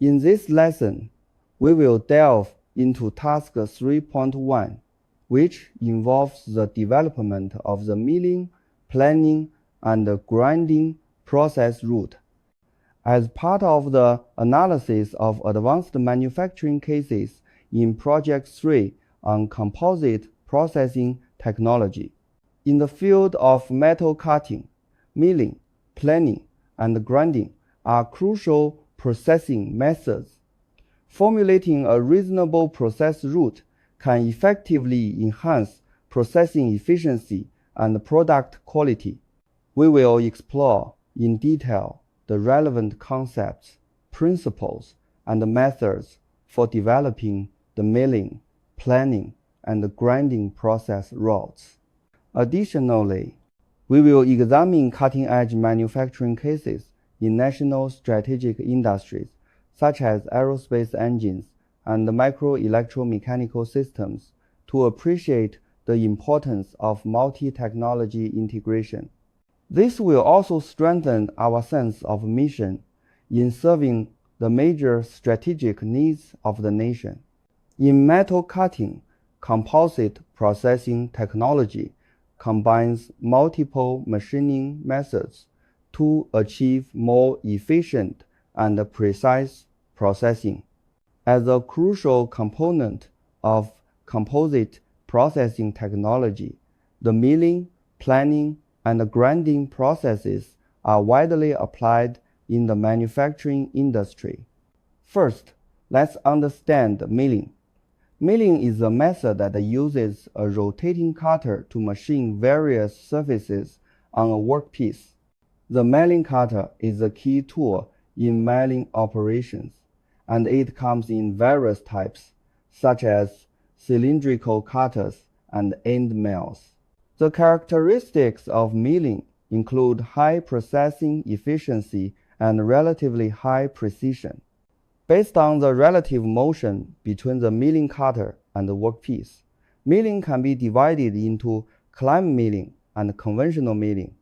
In this lesson, we will delve into task 3.1, which involves the development of the milling, planing, and grinding process route. As part of the analysis of advanced manufacturing cases in Project 3 on composite processing technology. In the field of metal cutting, milling, planing, and grinding are crucial processing methods. Formulating a reasonable process route can effectively enhance processing efficiency and product quality. We will explore in detail the relevant concepts, principles, and methods for developing the milling, planing, and grinding process routes. Additionally, we will examine cutting-edge manufacturing cases in national strategic industries such as aerospace engines and micro-electromechanical systems to appreciate the importance of multi-technology integration. This will also strengthen our sense of mission in serving the major strategic needs of the nation. In metal cutting, composite processing technology combines multiple machining methods to achieve more efficient and precise processing. As a crucial component of composite processing technology, the milling, planing, and grinding processes are widely applied in the manufacturing industry. First, let's understand milling. Milling is a method that uses a rotating cutter to machine various surfaces on a workpiece. The milling cutter is a key tool in milling operations, and it comes in various types, such as cylindrical cutters and end mills. The characteristics of milling include high processing efficiency and relatively high precision. Based on the relative motion between the milling cutter and the workpiece, milling can be divided into climb milling and conventional milling.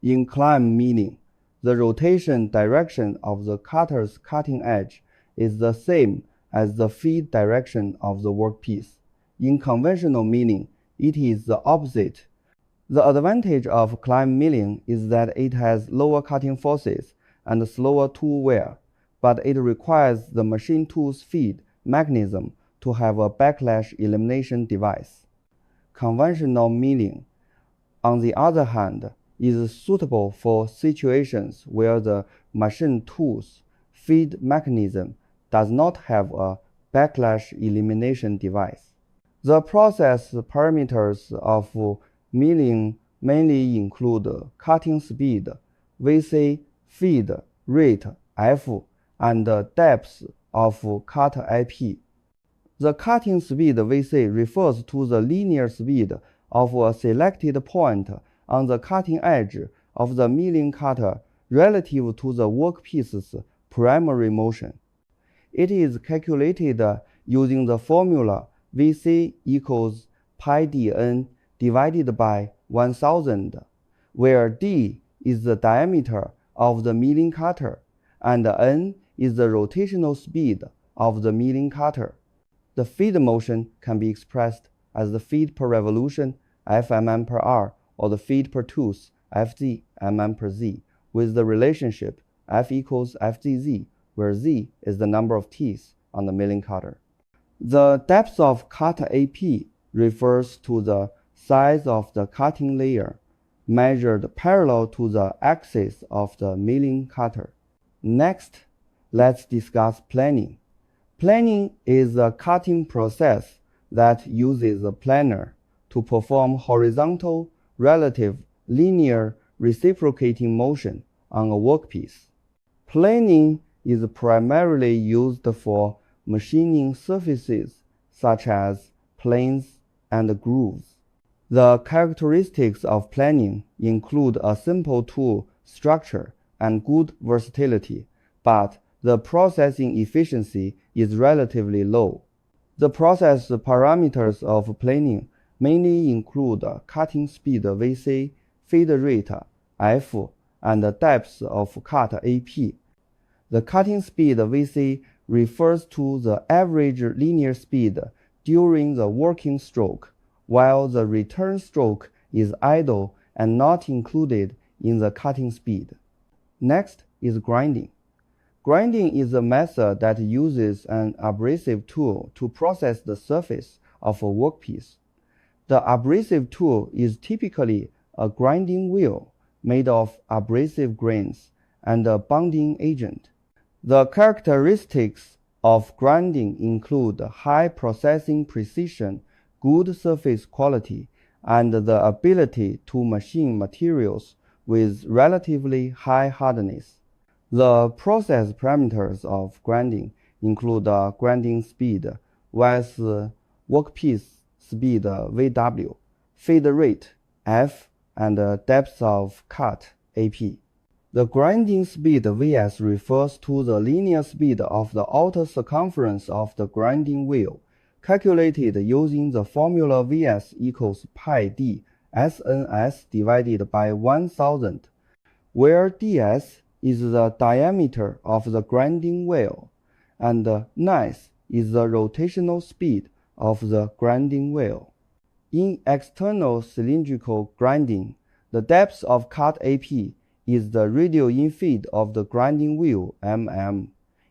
In climb milling, the rotation direction of the cutter's cutting edge is the same as the feed direction of the workpiece. In conventional milling, it is the opposite. The advantage of climb milling is that it has lower cutting forces and slower tool wear, but it requires the machine tool's feed mechanism to have a backlash elimination device. Conventional milling, on the other hand, is suitable for situations where the machine tool's feed mechanism does not have a backlash elimination device. The process parameters of milling mainly include cutting speed, VC, feed rate, F, and depth of cut IP. The cutting speed VC refers to the linear speed of a selected point on the cutting edge of the milling cutter relative to the workpiece's primary motion. It is calculated using the formula VC equals pi dn divided by 1000, where d is the diameter of the milling cutter and n is the rotational speed of the milling cutter. The feed motion can be expressed as the feed per revolution, Fmm per R, or the feed per tooth, Fz, mm per Z, with the relationship F equals Fzz, where Z is the number of teeth on the milling cutter. The depth of cut AP refers to the size of the cutting layer, measured parallel to the axis of the milling cutter. Next, let's discuss planing. Planing is a cutting process that uses a planer to perform horizontal, relative, linear, reciprocating motion on a workpiece. Planing is primarily used for machining surfaces such as planes and grooves. The characteristics of planing include a simple tool structure and good versatility, but the processing efficiency is relatively low. The process parameters of planing mainly include cutting speed VC, feed rate F, and depth of cut AP. The cutting speed VC refers to the average linear speed during the working stroke, while the return stroke is idle and not included in the cutting speed. Next is grinding. Grinding is a method that uses an abrasive tool to process the surface of a workpiece. The abrasive tool is typically a grinding wheel made of abrasive grains and a bonding agent. The characteristics of grinding include high processing precision, good surface quality, and the ability to machine materials with relatively high hardness. The process parameters of grinding include grinding speed, with workpiece speed Vw, feed rate F, and depth of cut AP. The grinding speed Vs refers to the linear speed of the outer circumference of the grinding wheel, calculated using the formula Vs equals pi d SNS divided by 1000, where ds is the diameter of the grinding wheel, and ns is the rotational speed of the grinding wheel. In external cylindrical grinding, the depth of cut AP is the radial infeed of the grinding wheel mm.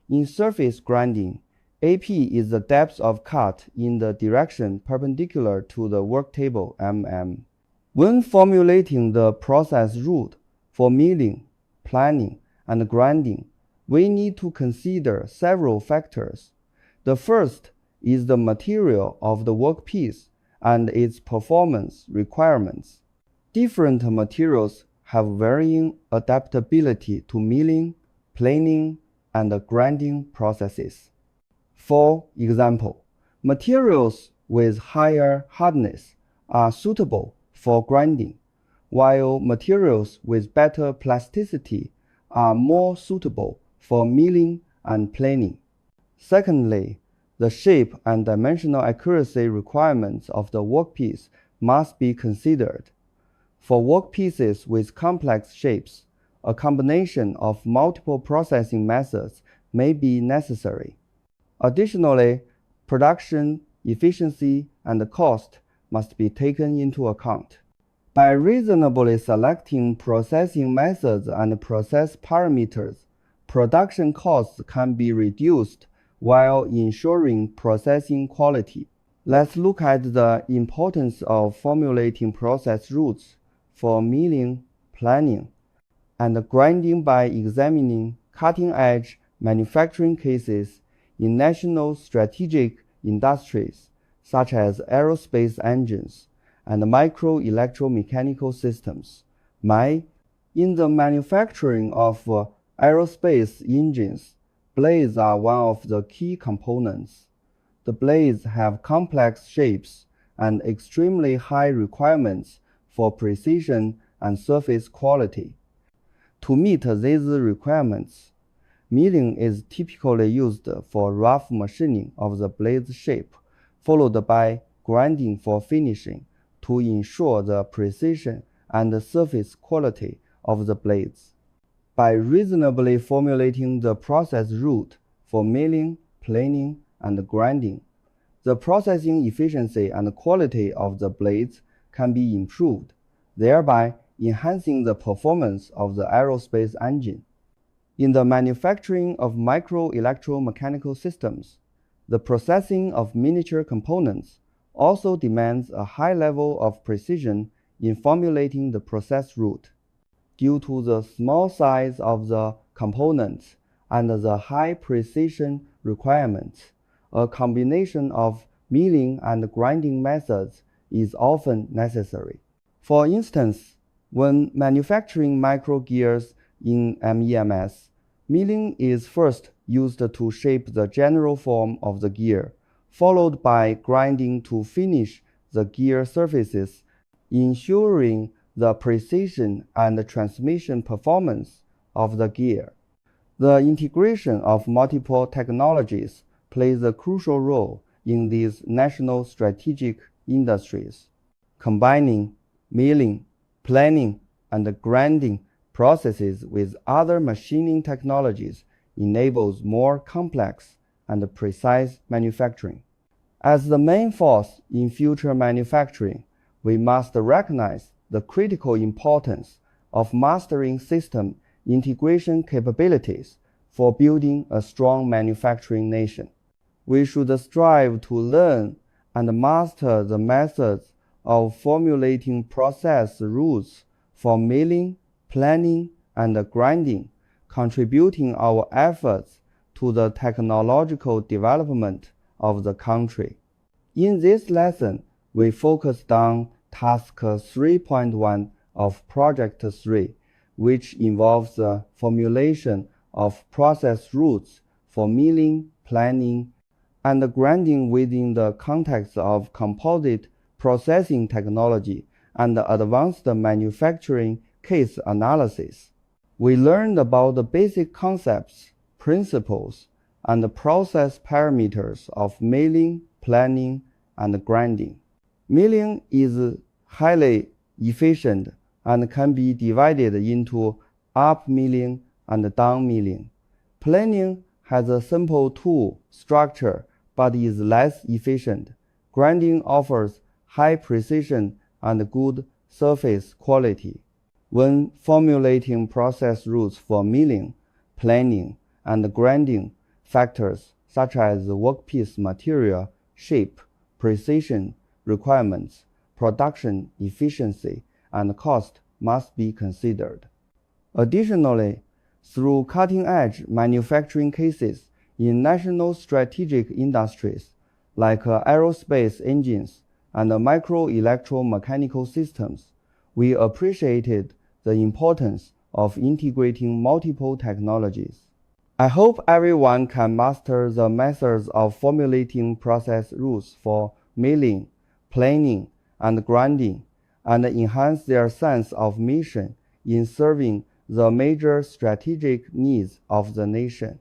In surface grinding, AP is the depth of cut in the direction perpendicular to the worktable mm. When formulating the process route for milling, planing, and grinding, we need to consider several factors. The first is the material of the workpiece and its performance requirements. Different materials have varying adaptability to milling, planing, and grinding processes. For example, materials with higher hardness are suitable for grinding, while materials with better plasticity are more suitable for milling and planing. Secondly, the shape and dimensional accuracy requirements of the workpiece must be considered. For workpieces with complex shapes, a combination of multiple processing methods may be necessary. Additionally, production efficiency and cost must be taken into account. By reasonably selecting processing methods and process parameters, production costs can be reduced while ensuring processing quality. Let's look at the importance of formulating process routes for milling, planing, and grinding by examining cutting-edge manufacturing cases in national strategic industries such as aerospace engines and micro-electromechanical systems. In the manufacturing of aerospace engines, blades are one of the key components. The blades have complex shapes and extremely high requirements for precision and surface quality. To meet these requirements, milling is typically used for rough machining of the blade's shape, followed by grinding for finishing to ensure the precision and surface quality of the blades. By reasonably formulating the process route for milling, planing, and grinding, the processing efficiency and quality of the blades can be improved, thereby enhancing the performance of the aerospace engine. In the manufacturing of micro-electromechanical systems, the processing of miniature components also demands a high level of precision in formulating the process route. Due to the small size of the components and the high precision requirements, a combination of milling and grinding methods is often necessary. For instance, when manufacturing microgears in MEMS, milling is first used to shape the general form of the gear, followed by grinding to finish the gear surfaces, ensuring the precision and transmission performance of the gear. The integration of multiple technologies plays a crucial role in these national strategic industries. Combining milling, planing, and grinding processes with other machining technologies enables more complex and precise manufacturing. As the main force in future manufacturing, we must recognize the critical importance of mastering system integration capabilities for building a strong manufacturing nation. We should strive to learn and master the methods of formulating process rules for milling, planing, and grinding, contributing our efforts to the technological development of the country. In this lesson, we focused on Task 3.1 of Project 3, which involves the formulation of process rules for milling, planing, and grinding within the context of composite processing technology and advanced manufacturing case analysis. We learned about the basic concepts, principles, and process parameters of milling, planing, and grinding. Milling is highly efficient and can be divided into up milling and down milling. Planing has a simple tool structure but is less efficient. Grinding offers high precision and good surface quality. When formulating process rules for milling, planing, and grinding, factors such as workpiece material, shape, precision requirements, production efficiency, and cost must be considered. Additionally, through cutting-edge manufacturing cases in national strategic industries like aerospace engines and micro-electromechanical systems, we appreciated the importance of integrating multiple technologies. I hope everyone can master the methods of formulating process rules for milling, planing, and grinding, and enhance their sense of mission in serving the major strategic needs of the nation.